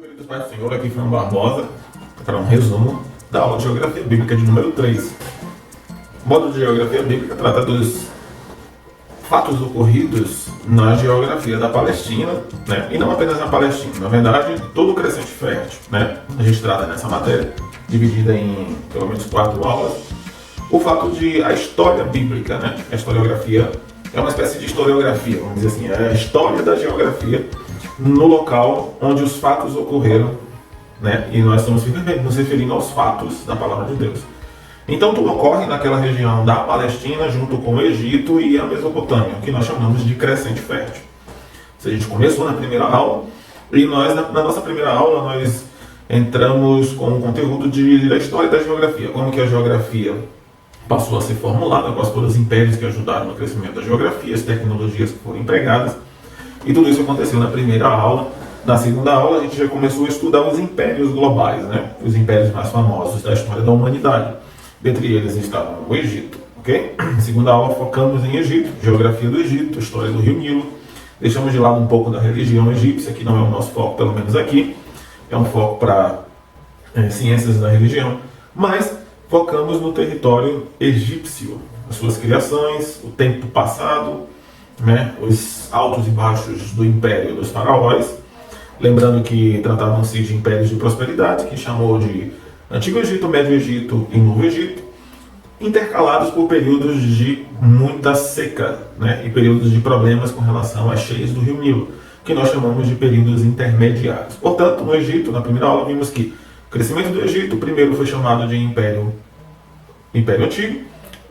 Queridos Pai do Senhor, aqui Fernando Barbosa, para um resumo da aula de Geografia Bíblica de número 3. O módulo de Geografia Bíblica trata dos fatos ocorridos na geografia da Palestina, né? E não apenas na Palestina, na verdade, todo o crescente fértil, né? A gente trata nessa matéria, dividida em pelo menos 4 aulas, o fato de a história bíblica, né? A historiografia é uma espécie de historiografia, vamos dizer assim, é a história da geografia no local onde os fatos ocorreram, né? E nós estamos nos referindo aos fatos da palavra de Deus. Então tudo ocorre naquela região da Palestina, junto com o Egito e a Mesopotâmia, que nós chamamos de crescente fértil. A gente começou na primeira aula, e nós, na nossa primeira aula, nós entramos com o conteúdo da história da geografia, como que a geografia passou a ser formulada, quais foram os impérios que ajudaram no crescimento da geografia, as tecnologias que foram empregadas, e tudo isso aconteceu na primeira aula. Na segunda aula a gente já começou a estudar os impérios globais, né? Os impérios mais famosos da história da humanidade. Dentre eles estavam o Egito, ok? Na segunda aula focamos em Egito, geografia do Egito, história do Rio Nilo. Deixamos de lado um pouco da religião egípcia, que não é o nosso foco, pelo menos aqui. É um foco para ciências da religião, mas focamos no território egípcio, as suas criações, o tempo passado, né, os altos e baixos do império dos faraós. Lembrando que tratavam-se de impérios de prosperidade, que chamou de Antigo Egito, Médio Egito e Novo Egito, intercalados por períodos de muita seca, né, e períodos de problemas com relação às cheias do Rio Nilo, que nós chamamos de períodos intermediários. Portanto, no Egito, na primeira aula, vimos que o crescimento do Egito, primeiro foi chamado de Império Antigo,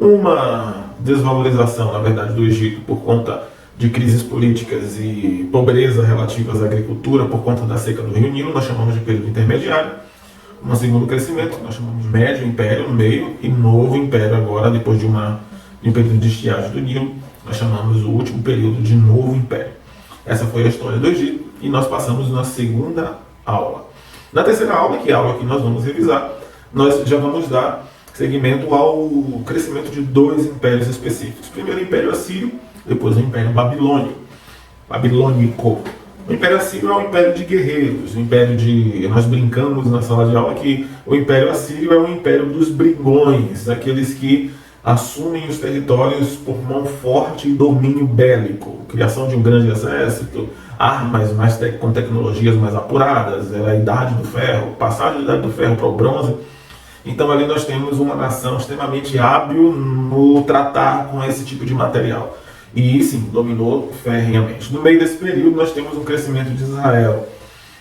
uma desvalorização, na verdade, do Egito por conta de crises políticas e pobreza relativas à agricultura por conta da seca do Rio Nilo, nós chamamos de período intermediário. Um segundo crescimento, nós chamamos de Médio Império no meio, e Novo Império agora, depois de um período de estiagem do Nilo, nós chamamos o último período de Novo Império. Essa foi a história do Egito, e nós passamos na segunda aula. Na terceira aula, que é a aula que nós vamos revisar, nós já vamos dar seguimento ao crescimento de 2 impérios específicos. Primeiro o Império Assírio, depois o Império Babilônico. O Império Assírio é um império de guerreiros, nós brincamos na sala de aula que o Império Assírio é um império dos brigões, aqueles que assumem os territórios por mão forte e domínio bélico, criação de um grande exército, armas com tecnologias mais apuradas, a Idade do Ferro, passagem da Idade do Ferro para o Bronze. Então ali nós temos uma nação extremamente hábil no tratar com esse tipo de material. E sim, dominou ferrenhamente. No meio desse período nós temos um crescimento de Israel,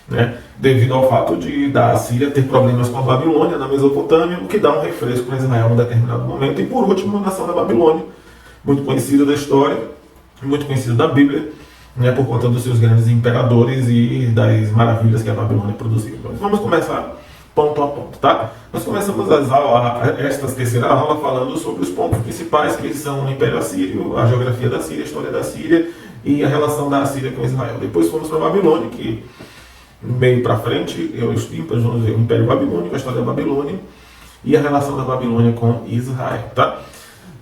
né? Devido ao fato da Síria ter problemas com a Babilônia na Mesopotâmia, o que dá um refresco para Israel em um determinado momento. E por último, a nação da Babilônia, muito conhecida da história, muito conhecida da Bíblia, né, por conta dos seus grandes imperadores e das maravilhas que a Babilônia produziu. Então, vamos começar ponto a ponto, tá? Nós começamos esta terceira aula falando sobre os pontos principais, que são o Império Assírio, a geografia da Síria, a história da Síria e a relação da Síria com Israel. Depois fomos para a Babilônia, que meio para frente vamos ver o Império Babilônico, a história da Babilônia e a relação da Babilônia com Israel, tá?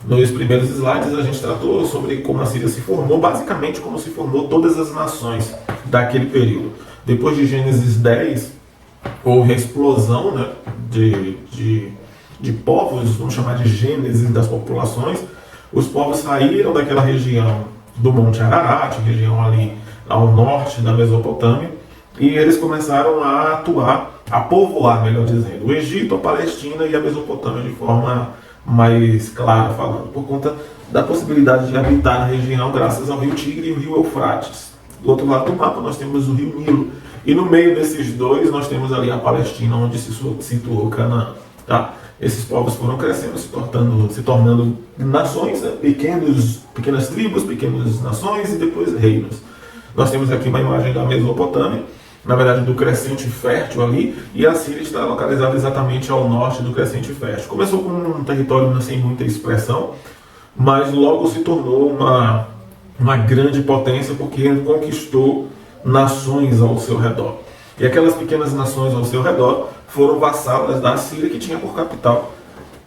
Nos primeiros slides a gente tratou sobre como a Síria se formou, basicamente como se formou todas as nações daquele período. Depois de Gênesis 10, houve a explosão, né, de povos, vamos chamar de gênese das populações. Os povos saíram daquela região do Monte Ararat, região ali ao norte da Mesopotâmia, e eles começaram a atuar, a povoar, melhor dizendo, o Egito, a Palestina e a Mesopotâmia de forma mais clara falando, por conta da possibilidade de habitar a região graças ao rio Tigre e o rio Eufrates. Do outro lado do mapa nós temos o rio Nilo, e no meio desses dois nós temos ali a Palestina, onde se situou Canaã, tá? Esses povos foram crescendo, se tornando nações, né? Pequenas tribos, pequenas nações e depois reinos. Nós temos aqui uma imagem da Mesopotâmia, na verdade do crescente fértil ali, e a Síria está localizada exatamente ao norte do crescente fértil. Começou com um território sem muita expressão, mas logo se tornou uma grande potência porque conquistou nações ao seu redor. E aquelas pequenas nações ao seu redor foram vassalas da Síria, que tinha por capital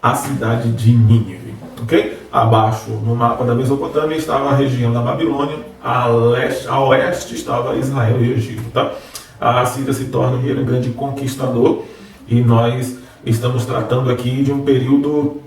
a cidade de Nínive. Okay? Abaixo, no mapa da Mesopotâmia, estava a região da Babilônia, a oeste estava Israel e Egito. Tá? a Assíria se torna um grande conquistador, e nós estamos tratando aqui de um período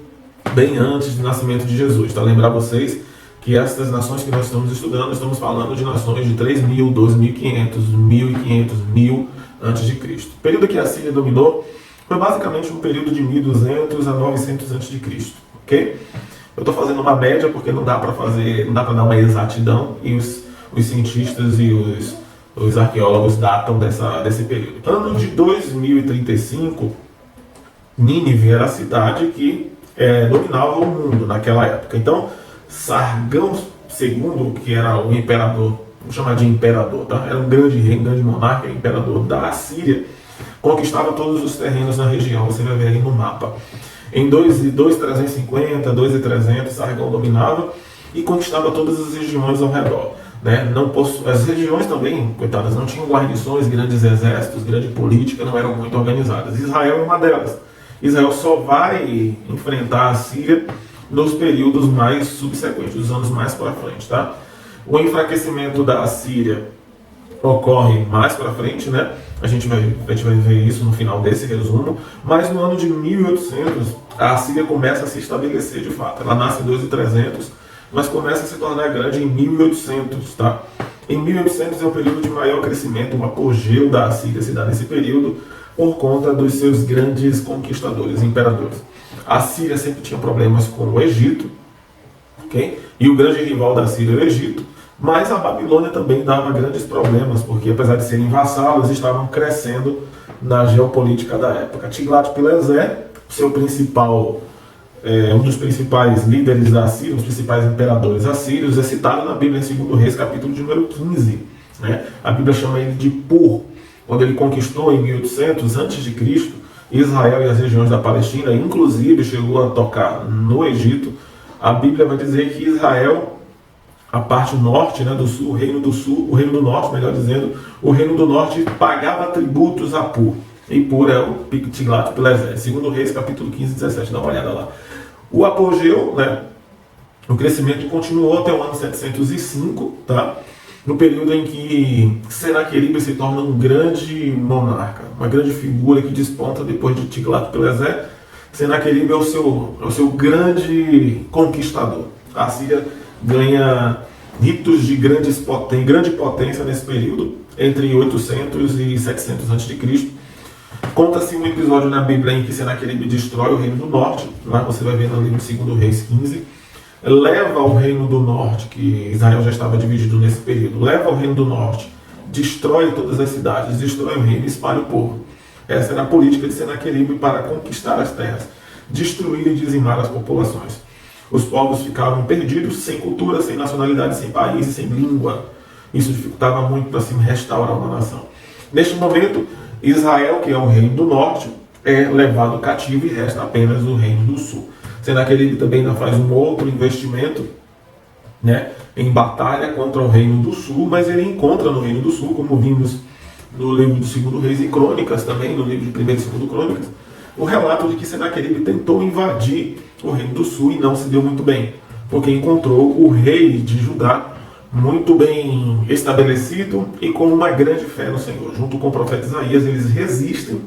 bem antes do nascimento de Jesus. Tá? Lembrar vocês que essas nações que nós estamos estudando, estamos falando de nações de 3.000, 2.500, 1.500, 1.000 antes de Cristo. O período que a Síria dominou foi basicamente um período de 1.200 a 900 antes de Cristo, ok? Eu estou fazendo uma média porque não dá para dar uma exatidão, e os cientistas e os arqueólogos datam desse período. Ano de 2035, Nínive era a cidade que dominava o mundo naquela época. Então, Sargão II, que era o imperador, vamos chamar de imperador, tá? Era um grande rei, um grande monarca, imperador da Assíria, conquistava todos os terrenos na região, você vai ver aí no mapa. Em 2.350, 2.300, Sargão dominava e conquistava todas as regiões ao redor. Né? As regiões também, coitadas, não tinham guarnições, grandes exércitos, grande política, não eram muito organizadas. Israel é uma delas. Israel só vai enfrentar a Síria nos períodos mais subsequentes, os anos mais para frente. Tá? O enfraquecimento da Síria ocorre mais para frente, né? A gente vai ver isso no final desse resumo, mas no ano de 1800 a Síria começa a se estabelecer de fato. Ela nasce em 2.300, mas começa a se tornar grande em 1800, tá? Em 1800 é o período de maior crescimento, o apogeu da Síria se dá nesse período por conta dos seus grandes conquistadores, imperadores. A Síria sempre tinha problemas com o Egito, ok? E o grande rival da Síria era o Egito. Mas a Babilônia também dava grandes problemas, porque apesar de serem vassalos, estavam crescendo na geopolítica da época. Tiglat-Pileser, seu principal, um dos principais líderes da Síria, um dos principais imperadores assírios, é citado na Bíblia em 2 Reis, capítulo de número 15. Né? A Bíblia chama ele de Pur, quando ele conquistou em 1800 a.C. Israel e as regiões da Palestina, inclusive chegou a tocar no Egito. A Bíblia vai dizer que Israel, a parte norte, né, do sul, o reino do norte, melhor dizendo, o reino do norte pagava tributos a Pur. E Pur é o Tiglat-Pileser. 2 Reis, capítulo 15, 17, dá uma olhada lá. O apogeu, né, o crescimento continuou até o ano 705, tá? No período em que Senaqueribe se torna um grande monarca, uma grande figura que desponta depois de Tiglat-Pileser. Senaqueribe é o seu grande conquistador. A Síria ganha ritos de grande potência nesse período, entre 800 e 700 a.C. Conta-se um episódio na Bíblia em que Senaqueribe destrói o reino do norte, lá você vai ver no livro de 2 Reis 15, leva o reino do norte, que Israel já estava dividido nesse período, leva o reino do norte, destrói todas as cidades, destrói o reino e espalha o povo. Essa era a política de Senaqueribe para conquistar as terras, destruir e dizimar as populações. Os povos ficavam perdidos, sem cultura, sem nacionalidade, sem país e sem língua. Isso dificultava muito para se restaurar uma nação. Neste momento, Israel, que é o reino do norte, é levado cativo e resta apenas o reino do sul. Senaqueribe também ainda faz um outro investimento, né, em batalha contra o reino do sul, mas ele encontra no reino do sul, como vimos no livro do 2 Reis e Crônicas, também no livro de 1 e 2 Crônicas, o relato de que Senaqueribe tentou invadir o reino do sul e não se deu muito bem, porque encontrou o rei de Judá muito bem estabelecido e com uma grande fé no Senhor. Junto com o profeta Isaías, eles resistem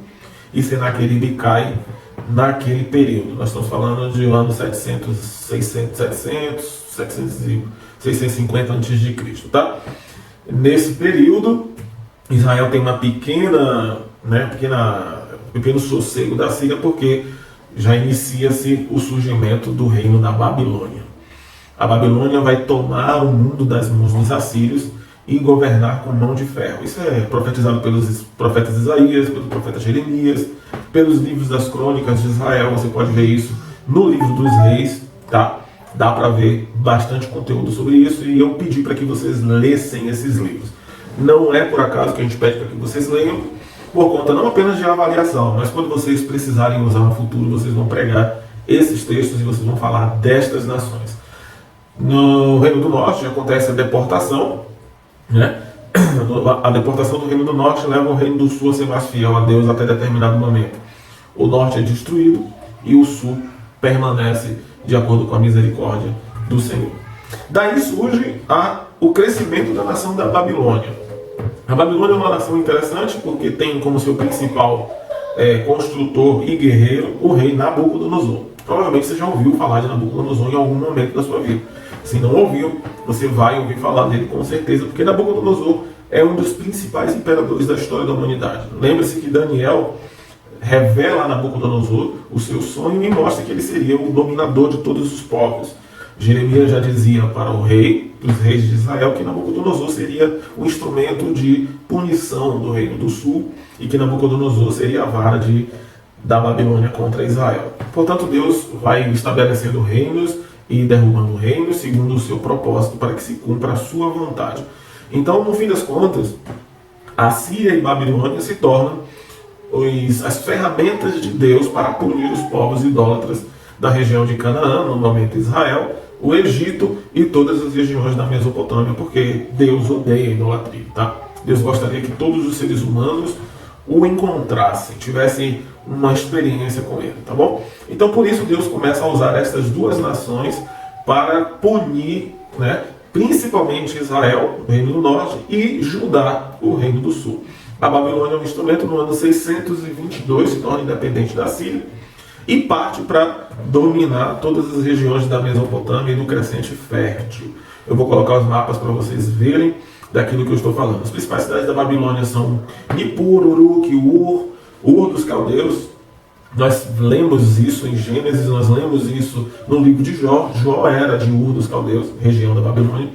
e Senaqueribe cai naquele período. Nós estamos falando de anos 650 a.C., tá? Nesse período, Israel tem uma pequeno sossego da Síria, porque já inicia-se o surgimento do reino da Babilônia. A Babilônia vai tomar o mundo das mãos dos assírios e governar com mão de ferro. Isso é profetizado pelos profetas Isaías, pelo profeta Jeremias, pelos livros das crônicas de Israel. Você pode ver isso no livro dos reis, tá? Dá para ver bastante conteúdo sobre isso, e eu pedi para que vocês lessem esses livros. Não é por acaso que a gente pede para que vocês leiam, por conta não apenas de avaliação, mas quando vocês precisarem usar no futuro, vocês vão pregar esses textos e vocês vão falar destas nações. No Reino do Norte acontece a deportação, né? A deportação do Reino do Norte leva o Reino do Sul a ser mais fiel a Deus até determinado momento. O Norte é destruído e o Sul permanece de acordo com a misericórdia do Senhor. Daí surge o crescimento da nação da Babilônia. A Babilônia é uma nação interessante porque tem como seu principal construtor e guerreiro o rei Nabucodonosor. Provavelmente você já ouviu falar de Nabucodonosor em algum momento da sua vida. Se não ouviu, você vai ouvir falar dele com certeza, porque Nabucodonosor é um dos principais imperadores da história da humanidade. Lembre-se que Daniel revela a Nabucodonosor o seu sonho e mostra que ele seria o dominador de todos os povos. Jeremias já dizia para o rei, os reis de Israel, que Nabucodonosor seria o instrumento de punição do reino do sul e que Nabucodonosor seria a vara da Babilônia contra Israel. Portanto, Deus vai estabelecendo reinos e derrubando reinos segundo o seu propósito para que se cumpra a sua vontade. Então, no fim das contas, a Síria e Babilônia se tornam as ferramentas de Deus para punir os povos idólatras da região de Canaã, no momento Israel, o Egito e todas as regiões da Mesopotâmia, porque Deus odeia a idolatria, tá? Deus gostaria que todos os seres humanos o encontrassem, tivessem uma experiência com ele, tá bom? Então por isso Deus começa a usar essas duas nações para punir, né, principalmente Israel, o reino do norte, e Judá, o reino do sul. A Babilônia é um instrumento. No ano 622 se torna independente da Síria e parte para dominar todas as regiões da Mesopotâmia e do Crescente Fértil. Eu vou colocar os mapas para vocês verem daquilo que eu estou falando. As principais cidades da Babilônia são Nippur, Uruk, Ur dos caldeus. Nós lemos isso em Gênesis, nós lemos isso no livro de Jó. Jó era de Ur dos caldeus, região da Babilônia.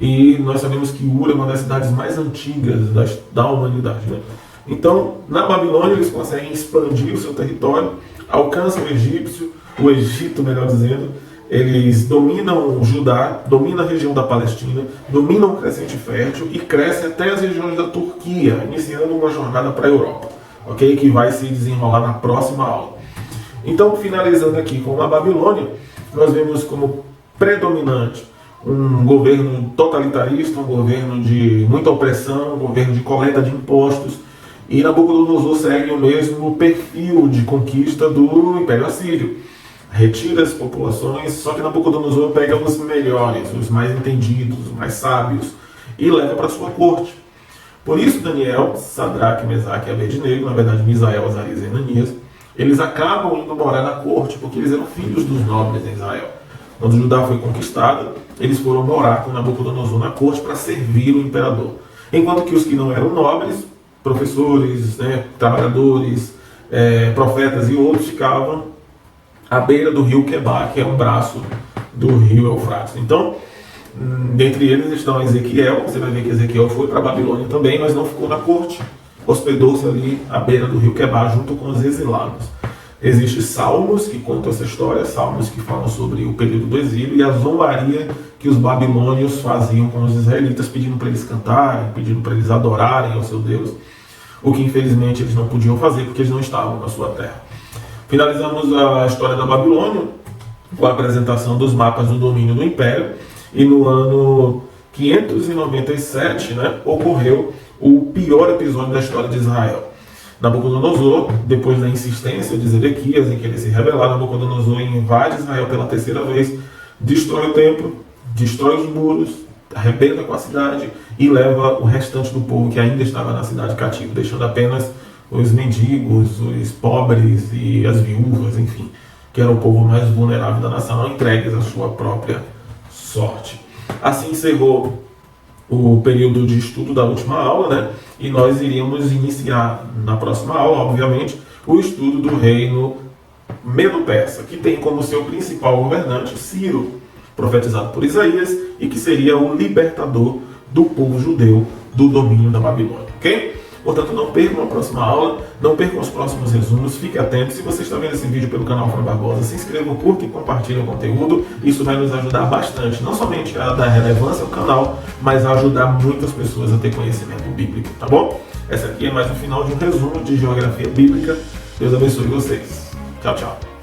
E nós sabemos que Ur é uma das cidades mais antigas da humanidade, né? Então, na Babilônia, eles conseguem expandir o seu território, alcançam o Egito, melhor dizendo. Eles dominam Judá, dominam a região da Palestina, dominam o Crescente Fértil e crescem até as regiões da Turquia, iniciando uma jornada para a Europa, ok? Que vai se desenrolar na próxima aula. Então, finalizando aqui com a Babilônia, nós vemos como predominante um governo totalitarista, um governo de muita opressão, um governo de coleta de impostos, e Nabucodonosor segue o mesmo perfil de conquista do Império Assírio. Retira as populações, só que Nabucodonosor pega os melhores, os mais entendidos, os mais sábios, e leva para sua corte. Por isso Daniel, Sadraque, Mesaque e Abednego, na verdade Misael, Azarias e Ananias, eles acabam indo morar na corte, porque eles eram filhos dos nobres em Israel. Quando Judá foi conquistada, eles foram morar com Nabucodonosor na corte para servir o imperador. Enquanto que os que não eram nobres, professores, né, trabalhadores, profetas e outros, ficavam à beira do rio Quebar, que é um braço do rio Eufrates. Então, dentre eles estão Ezequiel. Você vai ver que Ezequiel foi para a Babilônia também, mas não ficou na corte. Hospedou-se ali à beira do rio Quebar, junto com os exilados. Existem salmos que contam essa história, salmos que falam sobre o período do exílio e a zombaria que os babilônios faziam com os israelitas, pedindo para eles cantarem, pedindo para eles adorarem ao seu Deus, o que infelizmente eles não podiam fazer porque eles não estavam na sua terra. Finalizamos a história da Babilônia com a apresentação dos mapas do domínio do Império, e no ano 597, né, ocorreu o pior episódio da história de Israel. Nabucodonosor, depois da insistência de Zedequias em que ele se rebelar, Nabucodonosor invade Israel pela terceira vez, destrói o templo, destrói os muros, arrebenta com a cidade e leva o restante do povo que ainda estava na cidade cativo, deixando apenas os mendigos, os pobres e as viúvas, enfim, que era o povo mais vulnerável da nação, entregues à sua própria sorte. Assim encerrou o período de estudo da última aula, né? E nós iríamos iniciar na próxima aula, obviamente, o estudo do reino Medo-Persa, que tem como seu principal governante Ciro, profetizado por Isaías, e que seria o libertador do povo judeu do domínio da Babilônia, ok? Portanto, não percam a próxima aula, não percam os próximos resumos, fique atento. Se você está vendo esse vídeo pelo canal Fran Barbosa, se inscreva, curta e compartilhe o conteúdo. Isso vai nos ajudar bastante, não somente a dar relevância ao canal, mas a ajudar muitas pessoas a ter conhecimento bíblico, tá bom? Essa aqui é mais um final de um resumo de geografia bíblica. Deus abençoe vocês. Tchau, tchau.